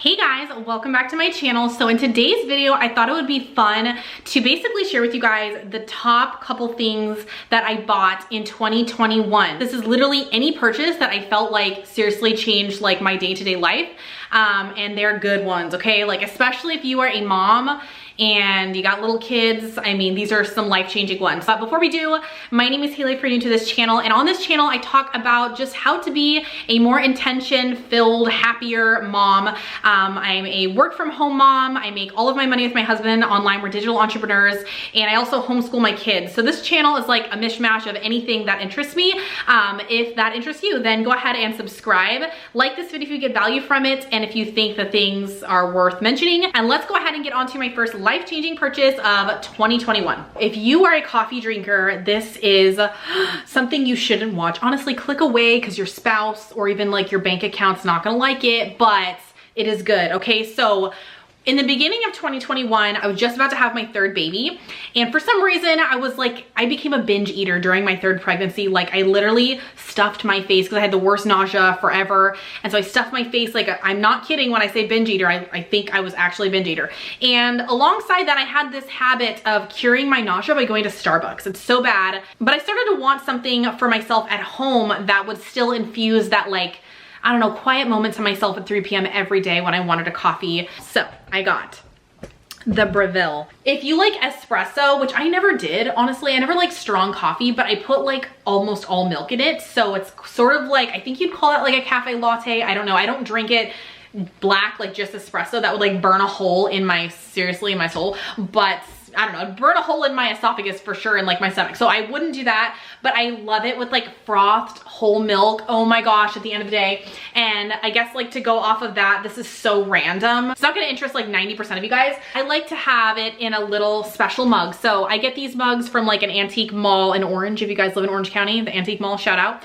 Hey guys, welcome back to my channel. So in today's video, I thought it would be fun to basically share with you guys the top couple things that I bought in 2021. This is literally any purchase that I felt like seriously changed like my day-to-day life. And they're good ones, okay? Like especially if you are a mom and you got little kids, I mean, these are some life-changing ones. But before we do, my name is Haley, if you're new to this channel, and on this channel, I talk about just how to be a more intention-filled, happier mom. I'm a work-from-home mom. I make all of my money with my husband online. We're digital entrepreneurs, and I also homeschool my kids. So this channel is like a mishmash of anything that interests me. If that interests you, then go ahead and subscribe. Like this video if you get value from it, and if you think that things are worth mentioning. And let's go ahead and get on to my first life-changing purchase of 2021. If you are a coffee drinker, this is something you shouldn't watch. Honestly, click away because your spouse or even like your bank account's not gonna like it, but it is good, okay? So in the beginning of 2021, I was just about to have my third baby. And for some reason, I became a binge eater during my third pregnancy. Like I literally stuffed my face because I had the worst nausea forever. And so I stuffed my face, like I'm not kidding when I say binge eater, I think I was actually a binge eater. And alongside that, I had this habit of curing my nausea by going to Starbucks. It's so bad. But I started to want something for myself at home that would still infuse that like, I don't know, quiet moments to myself at 3 p.m. every day when I wanted a coffee. So I got the Breville. If you like espresso, which I never did, honestly, I never liked strong coffee, but I put like almost all milk in it. So it's sort of like, I think you'd call it like a cafe latte. I don't know. I don't drink it black, like just espresso. That would like burn a hole in my, seriously, in my soul. But I don't know, it'd burn a hole in my esophagus for sure and like my stomach. So I wouldn't do that, but I love it with like frothed whole milk. Oh my gosh, at the end of the day. And I guess like to go off of that, this is so random. It's not gonna interest like 90% of you guys. I like to have it in a little special mug. So I get these mugs from like an antique mall in Orange. If you guys live in Orange County, the antique mall, shout out.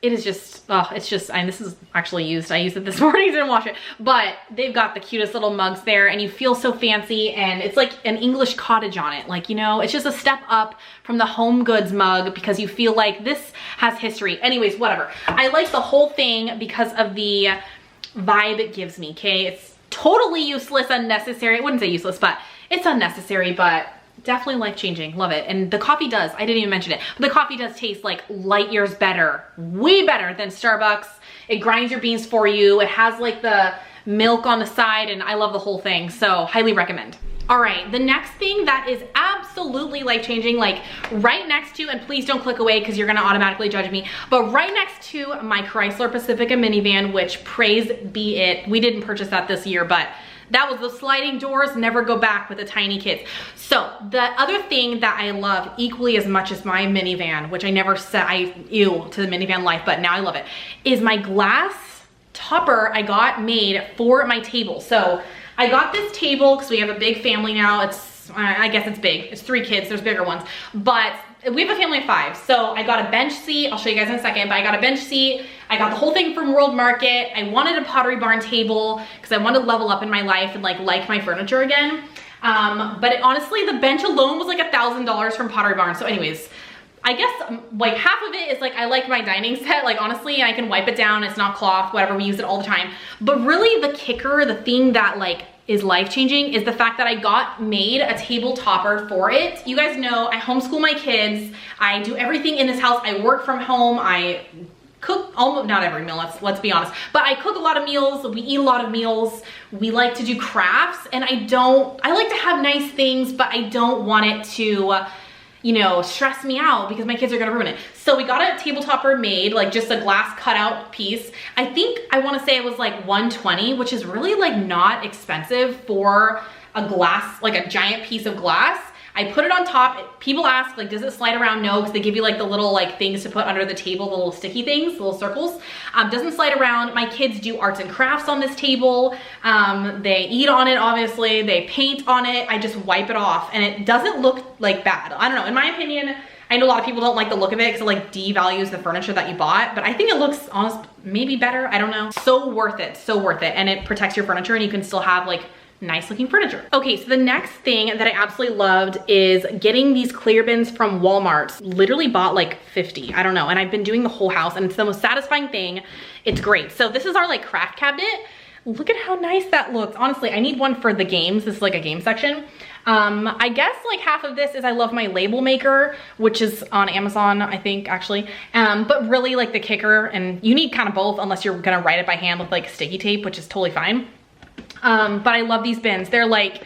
It is just, it's just, and this is actually used. I used it this morning, didn't wash it, but they've got the cutest little mugs there and you feel so fancy and it's like an English cottage on it. Like, you know, it's just a step up from the Home Goods mug because you feel like this has history. Anyways, whatever. I like the whole thing because of the vibe it gives me, okay? It's totally useless, unnecessary. I wouldn't say useless, but it's unnecessary, but definitely life-changing. Love it. And the coffee does, I didn't even mention it, but the coffee does taste like light years better, way better than Starbucks. It grinds your beans for you. It has like the milk on the side and I love the whole thing. So highly recommend. All right, the next thing that is absolutely life-changing, like right next to, and please don't click away because you're gonna automatically judge me, but right next to my Chrysler Pacifica minivan, which praise be it, we didn't purchase that this year, but that was the sliding doors, never go back with the tiny kids. So the other thing that I love equally as much as my minivan, which I never said, ew to the minivan life, but now I love it, is my glass topper I got made for my table. So I got this table because we have a big family now. I guess it's big. It's 3 kids, there's bigger ones, but we have a family of 5. So I got a bench seat. I'll show you guys in a second, but I got a bench seat. I got the whole thing from World Market. I wanted a Pottery Barn table because I wanted to level up in my life and like my furniture again. But honestly, the bench alone was like $1,000 from Pottery Barn. So anyways, I guess like half of it is like I like my dining set, like honestly, I can wipe it down, it's not cloth, whatever, we use it all the time. But really the kicker, the thing that like is life-changing is the fact that I got made a table topper for it. You guys know I homeschool my kids, I do everything in this house, I work from home, I cook almost, not every meal, let's be honest, but I cook a lot of meals, we eat a lot of meals, we like to do crafts, and I like to have nice things, but I don't want it to, you know, stress me out because my kids are gonna ruin it. So we got a table topper made, like just a glass cutout piece. I think, I wanna say it was like $120, which is really like not expensive for a glass, like a giant piece of glass. I put it on top. People ask, like, does it slide around? No, because they give you like the little like things to put under the table, the little sticky things, the little circles. Doesn't slide around. My kids do arts and crafts on this table. They eat on it, obviously. They paint on it. I just wipe it off and it doesn't look like bad. I don't know, in my opinion, I know a lot of people don't like the look of it because it like devalues the furniture that you bought, but I think it looks maybe better, I don't know. So worth it, and it protects your furniture and you can still have like nice looking furniture. Okay, so the next thing that I absolutely loved is getting these clear bins from Walmart. Literally bought like 50, I don't know, and I've been doing the whole house and it's the most satisfying thing. It's great. So this is our like craft cabinet. Look at how nice that looks. Honestly, I need one for the games. This is like a game section. I guess like half of this is I love my label maker, which is on Amazon, I think actually. But really like the kicker, and you need kind of both unless you're gonna write it by hand with like sticky tape, which is totally fine. But I love these bins. They're like,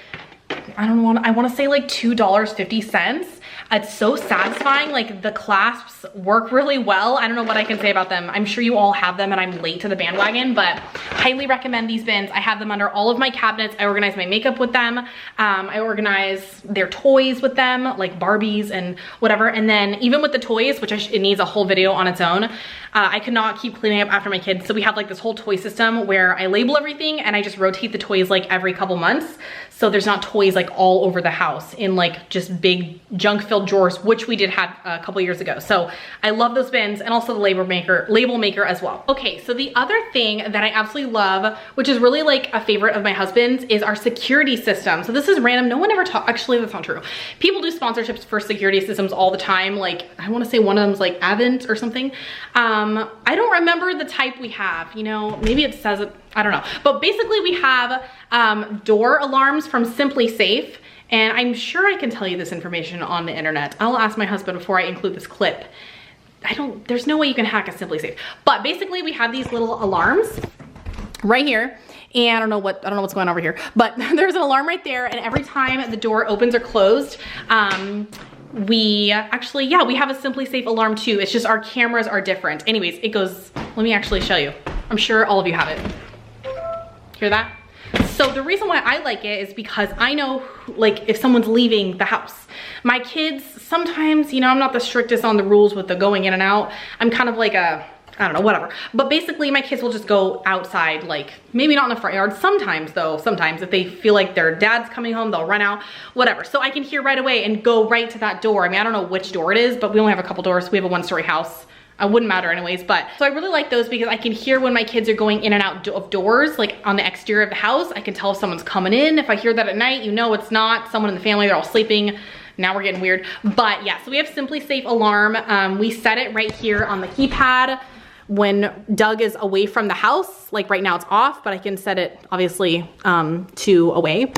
I wanna say like $2.50. It's so satisfying. Like the clasps work really well. I don't know what I can say about them. I'm sure you all have them and I'm late to the bandwagon, but highly recommend these bins. I have them under all of my cabinets. I organize my makeup with them. I organize their toys with them, like Barbies and whatever. And then even with the toys, which it needs a whole video on its own, I could not keep cleaning up after my kids. So we have like this whole toy system where I label everything and I just rotate the toys like every couple months. So there's not toys like all over the house in like just big junk filled drawers, which we did have a couple years ago. So I love those bins, and also the label maker as well. Okay, so the other thing that I absolutely love, which is really like a favorite of my husband's, is our security system. So this is random. No one ever actually, that's not true. People do sponsorships for security systems all the time. Like I want to say one of them's like Avent or something. I don't remember the type we have, you know, maybe it says it, I don't know. But basically we have door alarms from Simply Safe. And I'm sure I can tell you this information on the internet. I'll ask my husband before I include this clip. There's no way you can hack a Simply Safe. But basically we have these little alarms right here. And I don't know what's going on over here, but there's an alarm right there. And every time the door opens or closed, we actually, yeah, we have a Simply Safe alarm too. It's just our cameras are different. Anyways, it goes, let me actually show you. I'm sure all of you have it. Hear that? So the reason why I like it is because I know like if someone's leaving the house. My kids, sometimes, you know, I'm not the strictest on the rules with the going in and out. I'm kind of like a, I don't know, whatever. But basically my kids will just go outside, like maybe not in the front yard. Sometimes though, sometimes if they feel like their dad's coming home, they'll run out, whatever. So I can hear right away and go right to that door. I mean, I don't know which door it is, but we only have a couple doors. We have a one-story house. It wouldn't matter anyways, but so I really like those because I can hear when my kids are going in and out of doors, like on the exterior of the house. I can tell if someone's coming in. If I hear that at night, you know it's not someone in the family, they're all sleeping. Now we're getting weird. But yeah, so we have Simply Safe alarm. We set it right here on the keypad when Doug is away from the house. Like right now it's off, but I can set it obviously to away.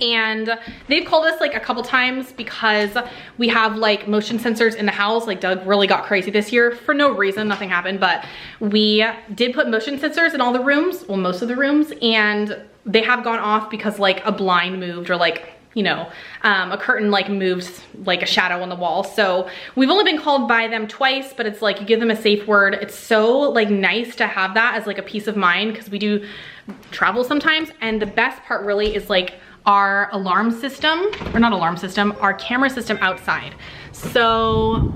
And they've called us like a couple times because we have like motion sensors in the house. Like Doug really got crazy this year for no reason, nothing happened, but we did put motion sensors in all the rooms, well, most of the rooms, and they have gone off because like a blind moved or like, you know, a curtain like moves like a shadow on the wall. So we've only been called by them twice, but it's like you give them a safe word. It's so like nice to have that as like a peace of mind because we do travel sometimes. And the best part really is like our alarm system, or not alarm system, our camera system outside. So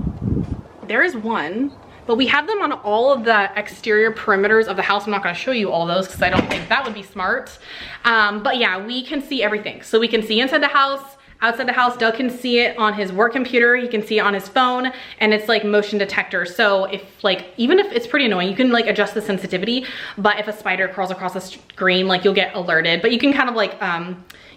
there is one, but we have them on all of the exterior perimeters of the house. I'm not gonna show you all those because I don't think that would be smart. But yeah, we can see everything. So we can see inside the house, outside the house. Doug can see it on his work computer. He can see it on his phone, and it's like motion detector. So if like, even if it's pretty annoying, you can like adjust the sensitivity, but if a spider crawls across the screen, like you'll get alerted, but you can kind of like,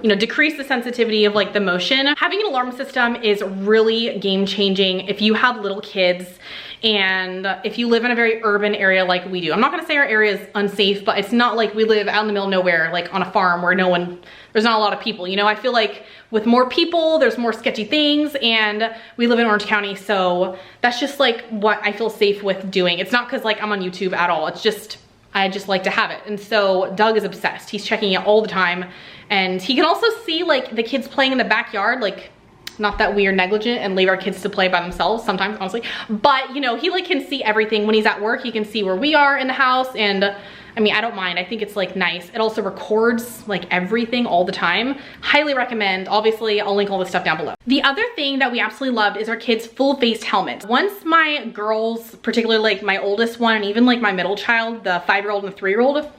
you know, decrease the sensitivity of like the motion. Having an alarm system is really game changing if you have little kids and if you live in a very urban area like we do. I'm not gonna say our area is unsafe, but it's not like we live out in the middle of nowhere, like on a farm where there's not a lot of people. You know, I feel like with more people, there's more sketchy things, and we live in Orange County, so that's just like what I feel safe with doing. It's not because like I'm on YouTube at all. It's just, I just like to have it. And so Doug is obsessed. He's checking it all the time. And he can also see like the kids playing in the backyard, like not that we are negligent and leave our kids to play by themselves sometimes, honestly. But you know, he like can see everything. When he's at work, he can see where we are in the house. And I mean, I don't mind. I think it's like nice. It also records like everything all the time. Highly recommend. Obviously, I'll link all this stuff down below. The other thing that we absolutely loved is our kids' full-faced helmets. Once my girls, particularly like my oldest one and even like my middle child, the 5-year-old and the 3-year-old,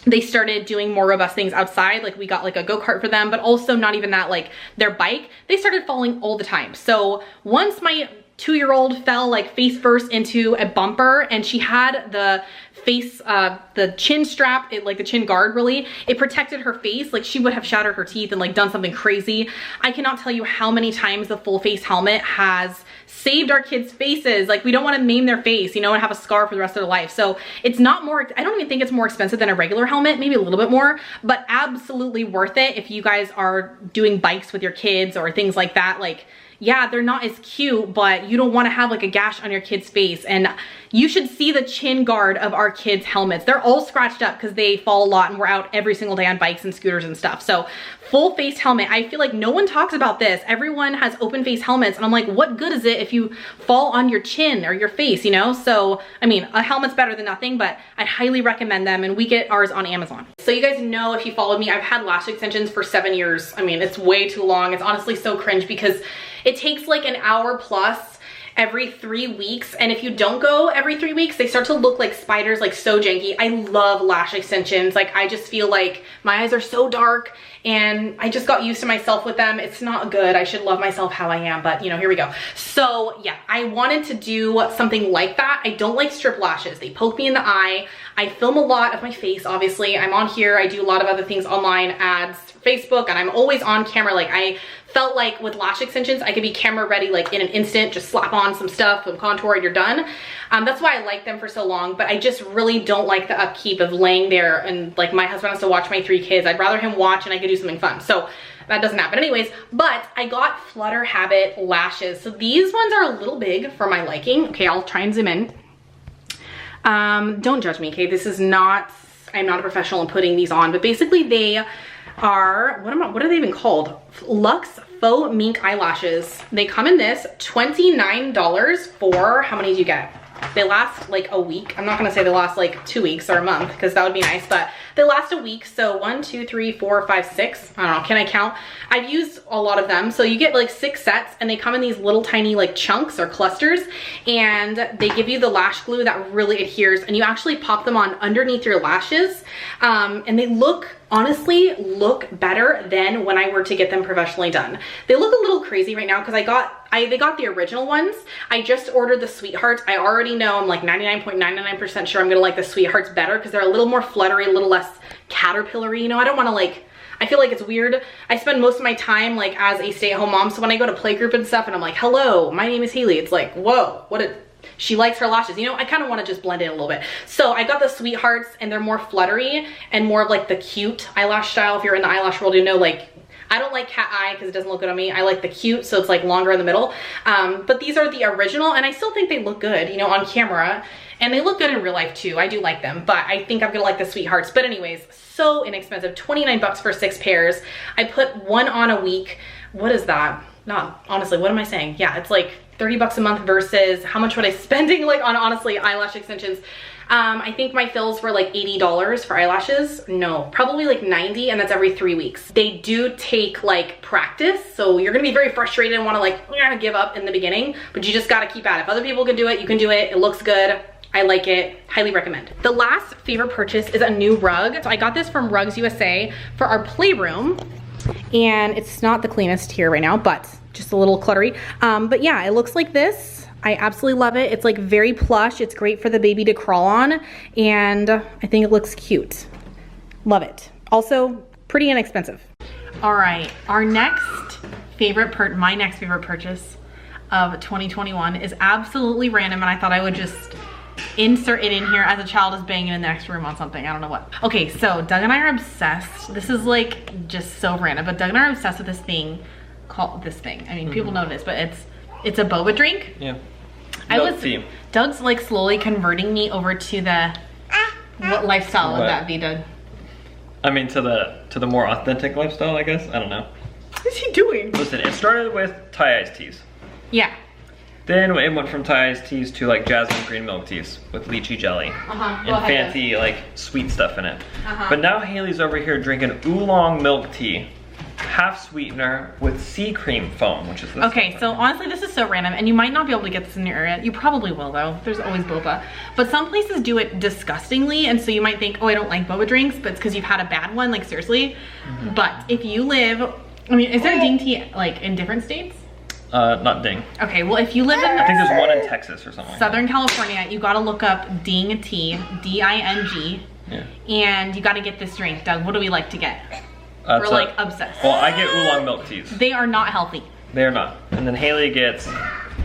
they started doing more robust things outside. Like we got like a go-kart for them, but also not even that, like their bike, they started falling all the time. So once my 2-year-old fell like face first into a bumper, and she had the face, the chin strap, like the chin guard really, it protected her face. Like she would have shattered her teeth and like done something crazy. I cannot tell you how many times the full face helmet has saved our kids' faces. Like we don't want to maim their face, you know, and have a scar for the rest of their life. So it's not more, I don't even think it's more expensive than a regular helmet, maybe a little bit more, but absolutely worth it if you guys are doing bikes with your kids or things like that. Like, yeah, they're not as cute, but you don't want to have like a gash on your kid's face. And you should see the chin guard of our kids' helmets. They're all scratched up because they fall a lot and we're out every single day on bikes and scooters and stuff. So full face helmet, I feel like no one talks about this. Everyone has open face helmets and I'm like, what good is it if you fall on your chin or your face, you know? So, I mean, a helmet's better than nothing, but I highly recommend them, and we get ours on Amazon. So you guys know, if you followed me, I've had lash extensions for 7 years. I mean, it's way too long. It's honestly so cringe because it takes like an hour plus every 3 weeks, and if you don't go every 3 weeks, they start to look like spiders, like so janky. I love lash extensions. Like I just feel like my eyes are so dark and I just got used to myself with them. It's not good. I should love myself how I am, but you know, here we go. So yeah, I wanted to do something like that. I don't like strip lashes. They poke me in the eye. I film a lot of my face, obviously. I'm on here. I do a lot of other things online, ads, Facebook, and I'm always on camera. Like I felt like with lash extensions, I could be camera ready like in an instant, just slap on some stuff, some contour, and you're done. That's why I like them for so long, but I just really don't like the upkeep of laying there and like my husband has to watch my 3 kids. I'd rather him watch and I could do something fun. So that doesn't happen anyways, but I got Flutter Habit lashes. So these ones are a little big for my liking. Okay, I'll try and zoom in. Don't judge me, okay? This is not, I'm not a professional in putting these on, but basically they are, what are they even called? Luxe Faux Mink Eyelashes. They come in this, $29 for, how many do you get? They last like a week. I'm not gonna say they last like 2 weeks or a month because that would be nice, but they last a week. So 1, 2, 3, 4, 5, 6. I don't know, can I count? I've used a lot of them. So you get like 6 sets and they come in these little tiny like chunks or clusters, and they give you the lash glue that really adheres, and you actually pop them on underneath your lashes. And they honestly look better than when I were to get them professionally done. They look a little crazy right now because they got the original ones. I just ordered the Sweethearts. I already know, I'm like 99.99% sure I'm gonna like the Sweethearts better because they're a little more fluttery, a little less caterpillary, you know? I don't wanna like, I feel like it's weird. I spend most of my time like as a stay-at-home mom, so when I go to playgroup and stuff and I'm like, hello, my name is Haley, it's like, whoa, she likes her lashes, you know? I kind of want to just blend in a little bit. So I got the Sweethearts and they're more fluttery and more of like the cute eyelash style. If you're in the eyelash world, you know, like I don't like cat eye because it doesn't look good on me. I like the cute, so it's like longer in the middle. But these are the original and I still think they look good, you know, on camera. And they look good in real life too. I do like them, but I think I'm gonna like the Sweethearts. But anyways, so inexpensive, 29 bucks for 6 pairs. I put one on a week. What is that? Not, honestly, what am I saying? Yeah, it's like 30 bucks a month versus how much would I spending like on honestly eyelash extensions? I think my fills were like $80 for eyelashes. No, probably like 90, and that's every 3 weeks. They do take like practice, so you're gonna be very frustrated and wanna like give up in the beginning, but you just gotta keep at it. If other people can do it, you can do it. It looks good. I like it, highly recommend. The last favorite purchase is a new rug. So I got this from Rugs USA for our playroom, and it's not the cleanest here right now, but just a little cluttery. But yeah, it looks like this. I absolutely love it. It's like very plush. It's great for the baby to crawl on, and I think it looks cute. Love it. Also, pretty inexpensive. All right, our next favorite my next favorite purchase of 2021 is absolutely random, and I thought I would just insert it in here as a child is banging in the next room on something. I don't know what. Okay, so Doug and I are obsessed. This is like just so random, but Doug and I are obsessed with this thing called I mean, people know this, but it's a boba drink. Yeah. Doug's like slowly converting me over to the what lifestyle would that be, Doug? I mean, to the more authentic lifestyle, I guess. I don't know. What is he doing? Listen, it started with Thai iced teas. Yeah. Then it went from Thai iced teas to like jasmine green milk teas with lychee jelly and fancy like sweet stuff in it. But now Haley's over here drinking oolong milk tea, half sweetener with sea cream foam, which is this. Okay, so honestly, this is so random, and you might not be able to get this in your area. You probably will though. There's always boba, but some places do it disgustingly, and so you might think, oh, I don't like boba drinks, but it's because you've had a bad one, like seriously. But if you live, I mean, is there ding tea like in different states? Not Ding. Okay, well if you live in I think there's one in Texas or something. Southern California, you gotta look up Ding tea, D-I-N-G. Yeah. And you gotta get this drink. Doug, what do we like to get? We're like obsessed. Well, I get oolong milk teas. They are not healthy. They are not. And then Haley gets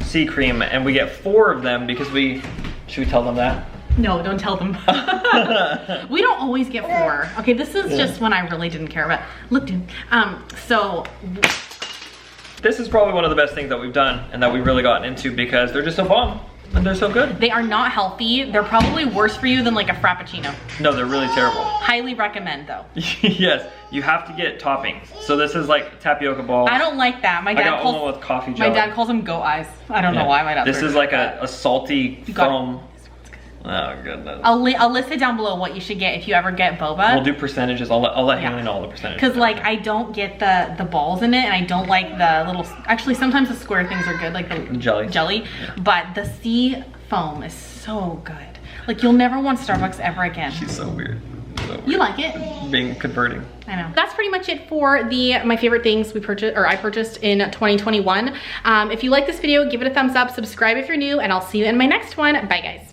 sea cream, and we get 4 of them because should we tell them that? No, don't tell them. We don't always get 4. Okay, this is just when I really didn't care about. Look, dude. So this is probably one of the best things that we've done and that we've really gotten into because they're just so bomb and they're so good. They are not healthy. They're probably worse for you than like a Frappuccino. No, they're really terrible. Highly recommend though. Yes, you have to get toppings. So this is like tapioca balls. I don't like that. My dad calls one with coffee jelly. My dad calls them goat eyes. I don't know why my dad. This is like a salty foam. Oh goodness. I'll list it down below what you should get if you ever get boba. We'll do percentages. I'll let Haley know all the percentages. Because like I don't get the balls in it, and I don't like the little. Actually, sometimes the square things are good, like the jelly. Yeah. But the sea foam is so good. Like you'll never want Starbucks ever again. She's so weird. You like it? Converting. I know. That's pretty much it for my favorite things I purchased in 2021. If you like this video, give it a thumbs up, subscribe if you're new, and I'll see you in my next one. Bye guys.